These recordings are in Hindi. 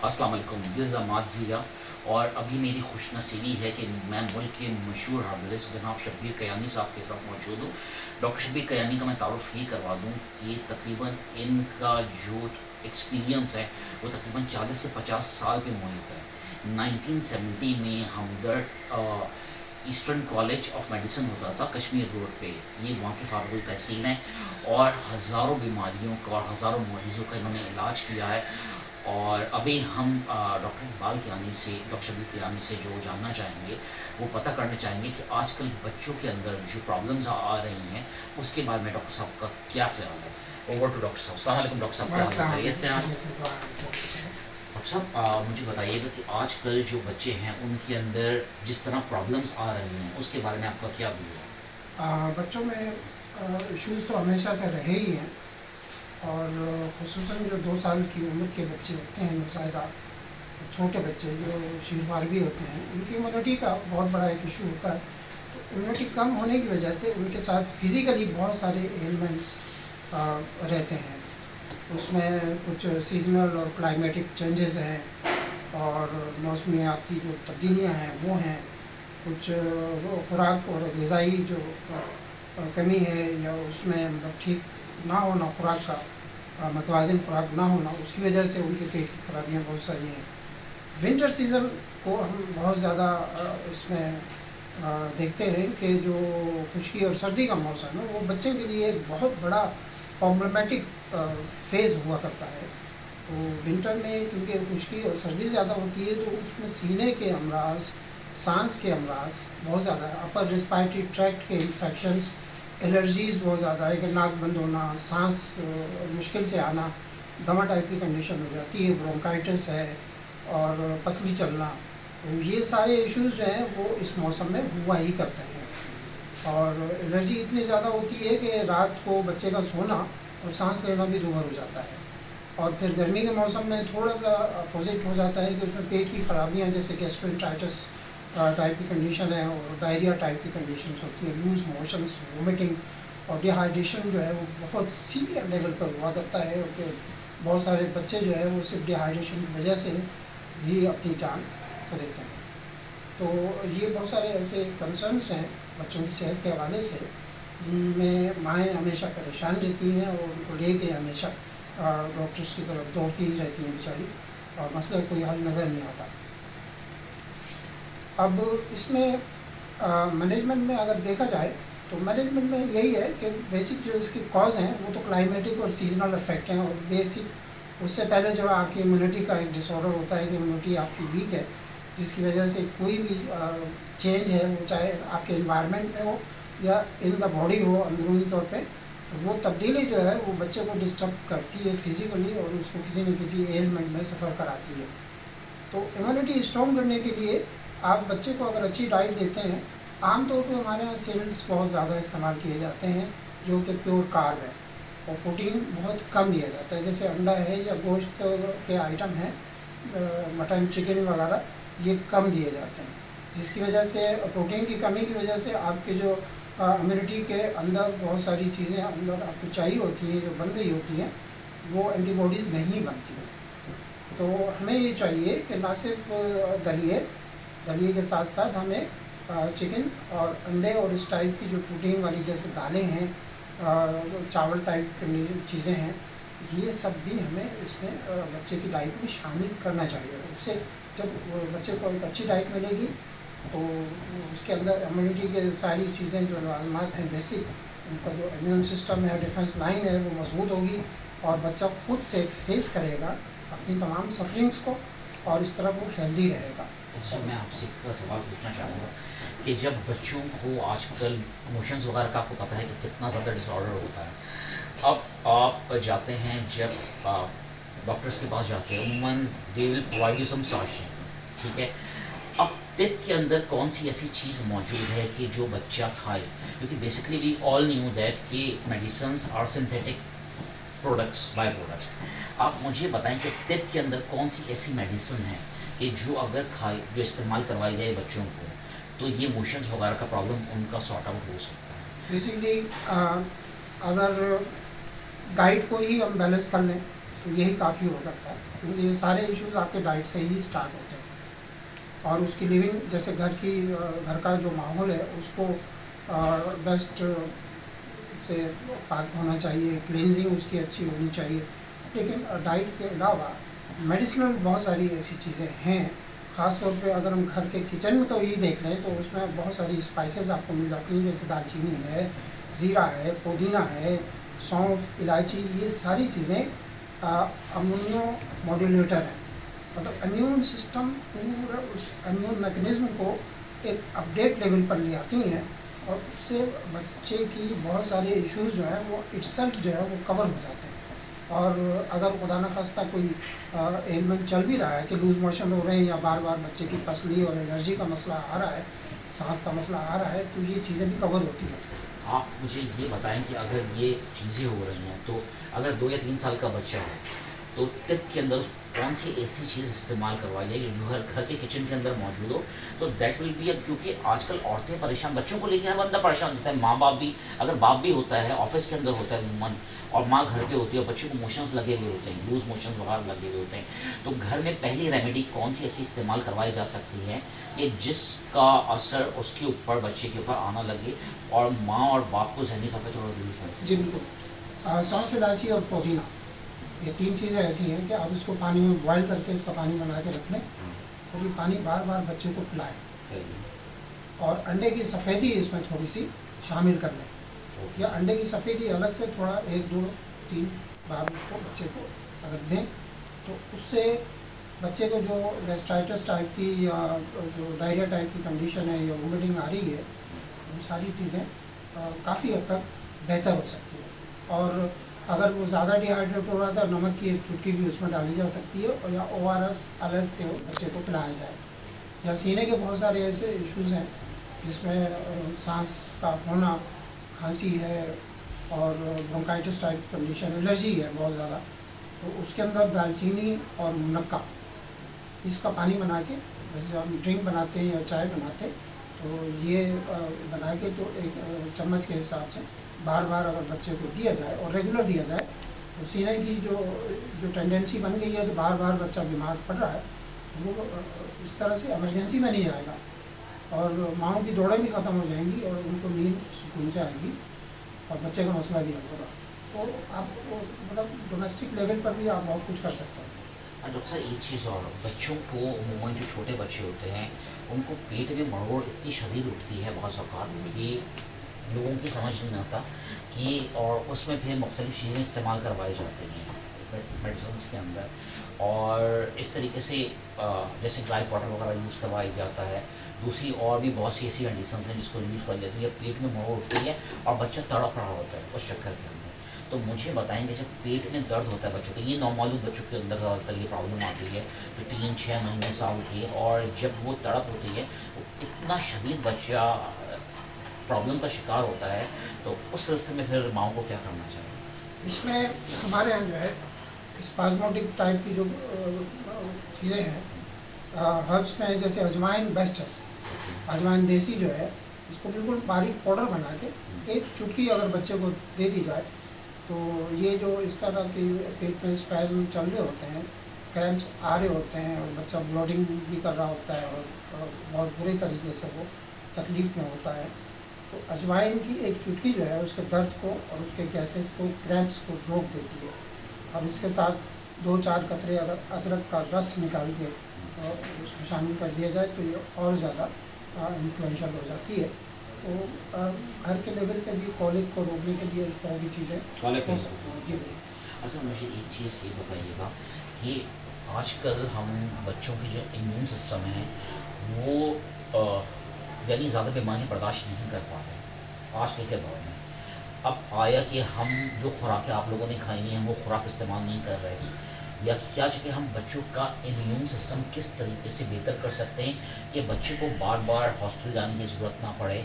अस्सलाम वालेकुम, दिस इज़ अमाद ज़िया। और अभी मेरी खुशनसीबी है कि मैं मुल्क के मशहूर हर्बलिस्ट जनाब शब्बीर कयानी साहब के साथ मौजूद हूँ। डॉक्टर शब्बीर कयानी का मैं तारुफ़ ये करवा दूँ कि तकरीबन इनका जो एक्सपीरियंस है वो तकरीबन 40 से 50 साल पे मुहित है। 1970 में हमदर्द ईस्टर्न कॉलेज ऑफ मेडिसिन होता था कश्मीर रोड पे, ये वहाँ के फारुल तहसील हैं, और हज़ारों बीमारियों का और हज़ारों मरीज़ों का इन्होंने इलाज किया है। और अभी हम डॉक्टर इकबाल कियानी से, डॉक्टर शबीर कियानी से जो जानना चाहेंगे, वो पता करना चाहेंगे कि आजकल बच्चों के अंदर जो प्रॉब्लम्स आ रही हैं उसके बारे में डॉक्टर साहब का क्या ख्याल है। ओवर टू डॉक्टर साहब। अस्सलाम वालेकुम डॉक्टर साहब, क्या हाल है, खैरियत से हैं आप? डॉक्टर साहब मुझे बताइएगा कि आजकल जो बच्चे हैं उनके अंदर जिस तरह प्रॉब्लम्स आ रही हैं उसके बारे में आपका क्या व्यू है? बच्चों में इश्यूज़ तो हमेशा से रहे ही हैं। और ख़ुसूसन जो 2 साल की उम्र के बच्चे होते हैं, नौज़ायदा छोटे बच्चे जो शीरवारवी होते हैं, उनकी इम्यूनिटी का बहुत बड़ा एक इशू होता है। तो इम्यूनिटी कम होने की वजह से उनके साथ फिज़िकली बहुत सारे एलिमेंट्स रहते हैं। उसमें कुछ सीजनल और क्लाइमेटिक चेंजेस हैं, और मौसमियाती जो तब्दीलियाँ हैं वो हैं। कुछ खुराक और ग़िज़ाई जो कमी है, या उसमें मतलब ठीक ना होना, खुराक का मतवाज़िन खुराक ना होना, उसकी वजह से उनके पेट की खराबियाँ बहुत सारी हैं। विंटर सीज़न को हम बहुत ज़्यादा इसमें देखते हैं कि जो खुश्की और सर्दी का मौसम है वो बच्चे के लिए एक बहुत बड़ा प्रॉब्लमेटिक फेज़ हुआ करता है। तो विंटर में क्योंकि खुश्की और सर्दी ज़्यादा होती है, तो उसमें सीने के अमराज, सांस के अमराज बहुत ज़्यादा है। अपर रिस्पायरेटरी ट्रैक्ट के इन्फेक्शंस, एलर्जीज़ बहुत ज़्यादा है कि नाक बंद होना, सांस मुश्किल से आना, दमा टाइप की कंडीशन हो जाती है, ब्रोंकाइटिस है, और पसली चलना। तो ये सारे इश्यूज़ जो हैं वो इस मौसम में हुआ ही करते हैं। और एलर्जी इतनी ज़्यादा होती है कि रात को बच्चे का सोना और सांस लेना भी दूभर हो जाता है। और फिर गर्मी के मौसम में थोड़ा सा अपोजिट हो जाता है कि उसमें पेट की खराबियाँ, जैसे गैस्ट्रोएंटाइटिस टाइप की कंडीशन है, और डायरिया टाइप की कंडीशंस होती है, लूज़ मोशंस, वोमिटिंग, और डिहाइड्रेशन जो है वो बहुत सीवियर लेवल पर हुआ करता है। और फिर बहुत सारे बच्चे जो है वो सिर्फ डिहाइड्रेशन की वजह से ही अपनी जान खो देते हैं। तो ये बहुत सारे ऐसे कंसर्न्स हैं बच्चों की सेहत के हवाले से, जिनमें माएँ हमेशा परेशान रहती हैं और उनको लेके हमेशा डॉक्टर्स की तरफ दौड़ती ही रहती हैं बेचारी, और मसले कोई हल नज़र नहीं आता। अब इसमें मैनेजमेंट में अगर देखा जाए तो मैनेजमेंट में यही है कि बेसिक जो इसकी कॉज हैं वो तो क्लाइमेटिक और सीजनल इफेक्ट हैं। और बेसिक उससे पहले जो आपकी इम्यूनिटी का एक डिसऑर्डर होता है कि इम्यूनिटी आपकी वीक है, जिसकी वजह से कोई भी चेंज है, वो चाहे आपके इन्वायरमेंट में हो या इन द बॉडी हो अंदरूनी तौर पे, वो तब्दीली जो है वो बच्चे को डिस्टर्ब करती है फिज़िकली, और उसको किसी न किसी एलिमेंट में सफ़र कराती है। तो इम्यूनिटी स्ट्रॉन्ग करने के लिए आप बच्चे को अगर अच्छी डाइट देते हैं, आमतौर पे हमारे यहाँ सीरियल्स बहुत ज़्यादा इस्तेमाल किए जाते हैं जो कि प्योर कार्ब है, और प्रोटीन बहुत कम दिया जाता है, जैसे अंडा है या गोश्त के आइटम हैं, मटन, चिकन वगैरह, ये कम दिए जाते हैं, जिसकी वजह से प्रोटीन की कमी की वजह से आपके जो इम्यूनिटी के अंदर बहुत सारी चीज़ें अंदर आपको चाहिए होती हैं, जो बन रही होती हैं, वो एंटीबॉडीज़ नहीं बनती हैं। तो हमें ये चाहिए कि ना सिर्फ दलिए के साथ साथ हमें चिकन और अंडे और इस टाइप की जो प्रोटीन वाली जैसे दालें हैं, चावल टाइप की चीज़ें हैं, ये सब भी हमें इसमें बच्चे की डाइट में शामिल करना चाहिए। उससे जब बच्चे को एक अच्छी डाइट मिलेगी तो उसके अंदर इम्यूनिटी के सारी चीज़ें जो लाजमात हैं बेसिक, उनका जो इम्यून सिस्टम है, डिफेंस लाइन है, वो मजबूत होगी, और बच्चा खुद से फेस करेगा अपनी तमाम सफरिंग्स को, और इस तरह वो हेल्दी रहेगा। अच्छा, मैं आपसे एक सवाल पूछना चाहूँगा कि जब बच्चों को आजकल इमोशंस वगैरह का आपको पता है कि कितना ज़्यादा डिसऑर्डर होता है, अब आप जाते हैं जब डॉक्टर्स के पास जाते हैं, उमूमन they will provide you some suggestion, ठीक है। अब टिप के अंदर कौन सी ऐसी चीज़ मौजूद है कि जो बच्चा खाए, क्योंकि basically we all knew that कि medicines are synthetic products, by products. आप मुझे बताएं कि टिप के अंदर कौन सी ऐसी मेडिसिन है कि जो अगर खाए, जो इस्तेमाल करवाई जाए बच्चों को, तो ये मोशंस वगैरह का प्रॉब्लम उनका सॉर्ट आउट हो सकता है। बेसिकली अगर डाइट को ही हम बैलेंस कर लें, तो यही काफ़ी हो सकता है, क्योंकि ये सारे इश्यूज आपके डाइट से ही स्टार्ट होते हैं। और उसकी लिविंग, जैसे घर का जो माहौल है उसको बेस्ट से पाक होना चाहिए, क्लींजिंग उसकी अच्छी होनी चाहिए। लेकिन डाइट के अलावा मेडिसिनल बहुत सारी ऐसी चीज़ें हैं, ख़ास तौर पे अगर हम घर के किचन में तो यही देख लें तो उसमें बहुत सारी स्पाइसेस आपको मिल जाती हैं, जैसे दालचीनी है, ज़ीरा है, पुदीना है, सौंफ, इलायची, ये सारी चीज़ें इम्यूनो मॉड्यूलेटर हैं। मतलब इम्यून सिस्टम पूरा उस इम्यून मैकेनिज़्म को एक अपडेट लेवल पर ले आती हैं, और उससे बच्चे की बहुत सारे इश्यूज जो हैं वो इटसेल्फ जो है वो कवर हो जाते हैं। और अगर खुदा न खास्ता कोई एलिमेंट चल भी रहा है कि लूज़ मोशन हो रहे हैं या बार बार बच्चे की पसली और एलर्जी का मसला आ रहा है, सांस का मसला आ रहा है, तो ये चीज़ें भी कवर होती हैं। आप मुझे ये बताएं कि अगर ये चीज़ें हो रही हैं तो अगर 2 या 3 साल का बच्चा है तो टिप के अंदर उस कौन सी ऐसी चीज़ इस्तेमाल करवाई जाए जो घर के किचन के अंदर मौजूद हो, तो दैट विल बी, क्योंकि आजकल औरतें परेशान, बच्चों को लेकर हर बंदा परेशान होता है, माँ बाप भी, अगर बाप भी होता है ऑफिस के अंदर होता है उमूमन, और माँ घर पे होती है और बच्चों को मोशंस लगे हुए होते हैं, लूज मोशंस वगैरह लगे हुए होते हैं, तो घर में पहली रेमेडी कौन सी ऐसी इस्तेमाल करवाई जा सकती है कि जिसका असर उसके ऊपर, बच्चे के ऊपर आना लगे और माँ और बाप को जहनी तौर पर थोड़ा रिलीफ मिल सके? जी बिल्कुल। सौंफ, इलायची और पुदीना, ये 3 चीज़ें ऐसी हैं कि आप इसको पानी में बॉयल करके इसका पानी बना के रख लें, और ये पानी बार बार बच्चे को पिलाएं। सही। और अंडे की सफ़ेदी इसमें थोड़ी सी शामिल कर लें, या अंडे की सफ़ेदी अलग से थोड़ा 1, 2, 3 बार उसको बच्चे को अगर दें, तो उससे बच्चे को जो गैस्ट्राइटिस टाइप की या जो डायरिया टाइप की कंडीशन है या वोमिटिंग आ रही है, वो सारी चीज़ें काफ़ी हद तक बेहतर हो सकती है। और अगर वो ज़्यादा डिहाइड्रेट हो रहा था, नमक की एक चुटकी भी उसमें डाली जा सकती है, और या ORS अलग से बच्चे को पिलाया जाए। या सीने के बहुत सारे ऐसे इश्यूज़ हैं जिसमें सांस का होना, खांसी है और ब्रोंकाइटिस टाइप कंडीशन, एलर्जी है बहुत ज़्यादा, तो उसके अंदर दालचीनी और मुनक्का, इसका पानी बना के, जैसे हम ड्रिंक बनाते हैं या चाय बनाते हैं, तो ये बना के तो एक चम्मच के हिसाब से बार बार अगर बच्चे को दिया जाए और रेगुलर दिया जाए, तो सीने की जो टेंडेंसी बन गई है कि बार बार बच्चा बीमार पड़ रहा है, वो इस तरह से इमरजेंसी में नहीं जाएगा, और माँओं की दौड़ें भी ख़त्म हो जाएंगी और उनको नींद सुकून से आएगी, और बच्चे का मसला भी हल होगा। तो आप मतलब डोमेस्टिक लेवल पर भी आप बहुत कुछ कर सकते हैं। डॉक्टर साहब एक चीज़ और, बच्चों को अमूमन जो छोटे बच्चे होते हैं उनको पेट में मरोड़ इतनी शदीद उठती है बहुत औक़ात कि लोगों की समझ नहीं आता कि, और उसमें फिर मुख्तलिफ़ चीज़ें इस्तेमाल करवाई जाती हैं मेडिसिन के अंदर, और इस तरीके से जैसे ड्राई पाउडर वगैरह यूज़ करवाया जाता है, दूसरी और भी बहुत सी ऐसी कंडीशन हैं जिसको यूज़ कर जाती है, पेट में मरोड़ उठती है और बच्चा तड़प रहा होता है उस चक्कर के अंदर। तो मुझे बताएंगे जब पेट में दर्द होता है बच्चों के, ये नॉर्मल बच्चों के अंदर ज़्यादातर ये प्रॉब्लम आती है जो 3-6 महीने साल के, और जब वो तड़प होती है वो इतना शदीद बच्चा प्रॉब्लम का शिकार होता है, तो उस सिलसिले में फिर माओ को क्या करना चाहिए? इसमें हमारे यहाँ जो है स्पाज्मोटिक टाइप की जो चीज़ें हैं, हर्ब्स में जैसे अजवाइन बेस्ट है। अजवाइन देसी जो है, इसको बिल्कुल बारीक पाउडर बना के एक चुटकी अगर बच्चे को दे दी जाए, तो ये जो इस तरह की पेट में स्पैज़म चल रहे होते हैं, क्रैम्प्स आ रहे होते हैं, और बच्चा ब्लडिंग भी कर रहा होता है, और बहुत बुरे तरीके से वो तकलीफ़ में होता है, तो अजवाइन की एक चुटकी जो है उसके दर्द को और उसके गैसेस को, क्रैम्प्स को रोक देती है। और इसके साथ 2-4 कतरे अगर अदरक का रस निकाल के उसमें शामिल कर दिया जाए, तो ये और ज़्यादा इन्फ्लुएंशियल हो जाती है। तो घर के लेवल पे भी कॉलिक को रोकने के लिए इस तरह की चीज़ें हो सकती हैं। जी बिल्कुल। अच्छा, मुझे एक चीज़ ये बताइएगा कि आजकल हम बच्चों की जो इम्यून सिस्टम है वो यानी ज़्यादा बीमारियाँ बर्दाश्त नहीं कर पा रहे आज के दौर में। अब आया कि हम जो खुराकें आप लोगों ने खाई हैं हम वो खुराक इस्तेमाल नहीं कर रहे, या क्या जगह हम बच्चों का इम्यून सिस्टम किस तरीके से बेहतर कर सकते हैं कि बच्चे को बार बार हॉस्पिटल जाने की ज़रूरत ना पड़े।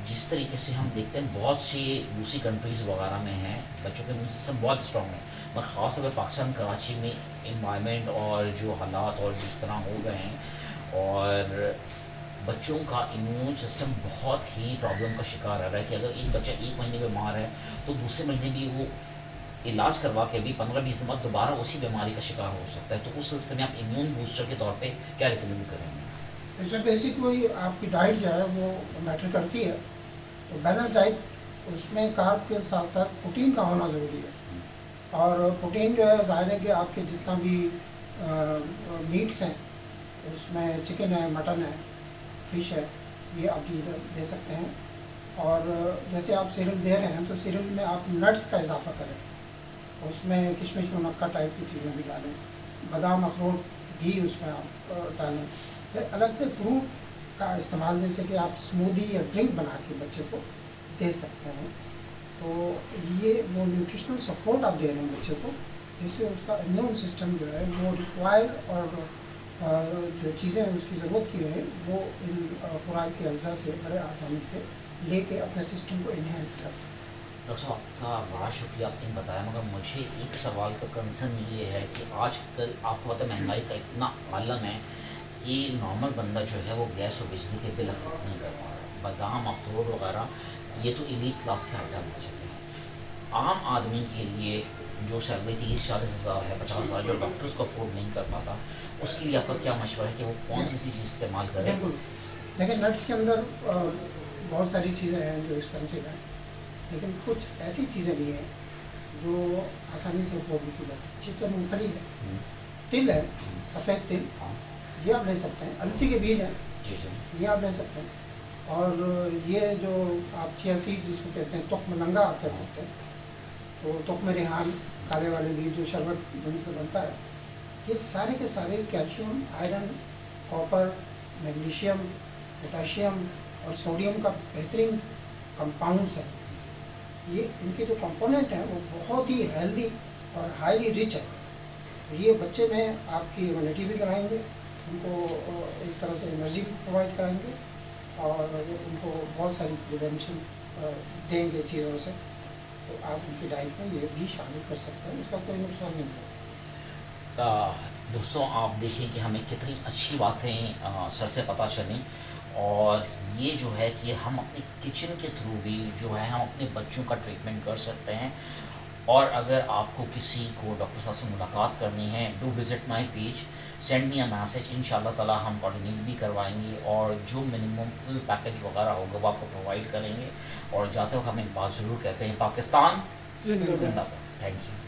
जिस तरीके से हम देखते हैं बहुत सी दूसरी कंट्रीज़ वगैरह में हैं बच्चों का इम्यून सिस्टम बहुत स्ट्रॉन्ग है, मगर ख़ास तौर पर पाकिस्तान कराची में इन्वायरमेंट और जो हालात और जिस तरह हो गए हैं, और बच्चों का इम्यून सिस्टम बहुत ही प्रॉब्लम का शिकार रह रहा है कि अगर एक बच्चा 1 महीने बीमार है तो दूसरे महीने भी वो इलाज करवा के भी 15-20 दिन बाद दोबारा उसी बीमारी का शिकार हो सकता है। तो उस सिलसिले में आप इम्यून बूस्टर के तौर पे क्या रिकमेंड करेंगे? इसमें बेसिक वही आपकी डाइट जो है वो मैटर करती है। तो बैलेंस डाइट, उसमें कार्ब के साथ साथ प्रोटीन का होना ज़रूरी है। और प्रोटीन जो है ज़ाहिर है कि आपके जितना भी मीट्स हैं, उसमें चिकन है, मटन है, फिश है, ये आप दे सकते हैं। और जैसे आप सीरियल दे रहे हैं तो सीरियल में आप नट्स का इजाफा करें, उसमें किशमिश मुनक्का टाइप की चीज़ें भी डालें, बादाम अखरोट भी उसमें आप डालें। फिर अलग से फ्रूट का इस्तेमाल, जैसे कि आप स्मूदी या ड्रिंक बना के बच्चे को दे सकते हैं। तो ये वो न्यूट्रिशनल सपोर्ट आप दे रहे हैं बच्चे को, जिससे उसका इम्यून सिस्टम जो है वो रिक्वायर और जो चीज़ें उसकी ज़रूरत की है वो इन खुराक के अज्जा से बड़े आसानी से लेके अपने सिस्टम को इन्हेंस कर सकते हैं। डॉक्टर साहब आपका बड़ा शुक्रिया, आपने बताया। मगर मुझे एक सवाल का कंसर्न ये है कि आजकल आपको पता है महंगाई का इतना आलम है कि नॉर्मल बंदा जो है वो गैस और बिजली के बिल अफोर्ड नहीं कर पा रहा। बादाम अखरोट वगैरह ये तो एलीट क्लास के आइटम हो चुके हैं। आम आदमी के लिए जो सैलरी 30-40 हज़ार है, 50 हज़ार, जो डॉक्टर्स को अफोर्ड नहीं कर पाता, उसके लिए आपका क्या मशवरा है कि वो कौन सी चीज़ इस्तेमाल करे? बिल्कुल, देखिए नट्स के अंदर बहुत सारी चीज़ें हैं जो एक्सपेंसिव हैं, लेकिन कुछ ऐसी चीज़ें भी हैं जो आसानी से अफोर्ड भी की जा सकती है। जैसे मूंगफली है, हम्म, तिल है, सफ़ेद तिल, हाँ, ये आप ले सकते हैं। अलसी के बीज हैं, जी जी, ये आप ले सकते हैं। और ये जो आप चिया सीड जिसको कहते हैं, तुख्म नंगा आप कह सकते हैं, तो तुख्म रेहान, काले वाले बीज जो शरबत जिनसे बनता है, ये सारे के सारे calcium, iron, copper, magnesium, potassium और सोडियम का बेहतरीन कंपाउंड्स हैं। ये इनके जो कंपोनेंट हैं वो बहुत ही हेल्दी और हाईली रिच है। ये बच्चे में आपकी इम्यूनिटी भी कराएंगे, उनको एक तरह से एनर्जी भी प्रोवाइड कराएंगे और उनको बहुत सारी प्रिवेंशन देंगे चीज़ों से। तो आप उनकी डाइट में ये भी शामिल कर सकते हैं, इसका कोई नुकसान नहीं है। दोस्तों आप देखिए कि हमें कितनी अच्छी बातें सर से पता चली। और ये जो है कि हम अपने किचन के थ्रू भी जो है हम अपने बच्चों का ट्रीटमेंट कर सकते हैं। और अगर आपको किसी को डॉक्टर साहब से मुलाकात करनी है, do visit my page, send me a message, इंशाल्लाह ताला हम कोऑर्डिनेट भी करवाएंगे और जो मिनिमम पैकेज वगैरह होगा वो आपको प्रोवाइड करेंगे। और जाते वक्त हम एक बात ज़रूर कहते हैं, पाकिस्तान जिंदाबाद। Thank you.